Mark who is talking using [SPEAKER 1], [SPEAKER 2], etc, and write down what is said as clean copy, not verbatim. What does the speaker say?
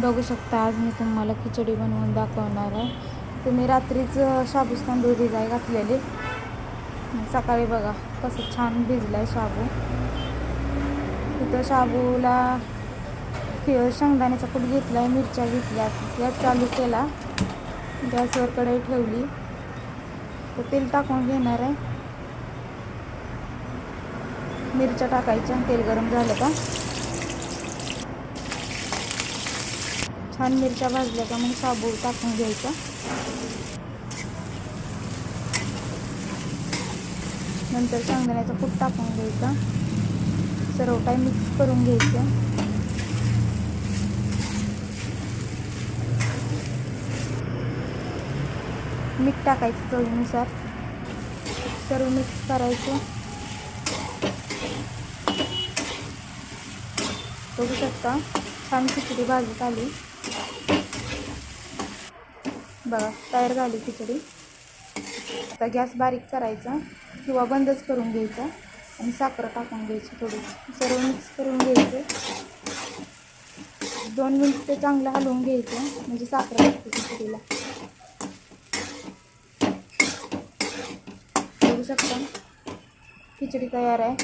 [SPEAKER 1] बघू शकता आज मी तुम्हाला खिचडी बनवून दाखवणार आहे. तुम्ही रात्रीच शाबूच तांदूळ भिजाय घातलेले, सकाळी बघा कसं छान भिजलाय शाबू. इथं शाबूला शेंगदाण्याचा कूट घेतलाय, मिरच्या घेतल्या, गॅस चालू केला, गॅसवर कढई ठेवली, तर तेल टाकून घेणार आहे. मिरच्या टाकायच्या. तेल गरम झालं का छान मिरच्या भाजल्या का मग शाबू टाकून घ्यायचा. नंतर शेंगदाण्याचा कूट टाकून घ्यायचा. सर्व काही मिक्स करून घ्यायचं. मीठ टाकायचं चवीनुसार. सर्व मिक्स करायचं. बघू शकता छान खिचडी भाजत आली. बघा तयार झाली खिचडी. आता गॅस बारीक करायचा किंवा बंदच करून घ्यायचा आणि साखर टाकून घ्यायची थोडी. सर्व मिक्स करून घ्यायचं. 2 मिनिट चांगलं हलवून घ्यायचं म्हणजे साखर लागते खिचडीला. बघू शकता खिचडी तयार आहे.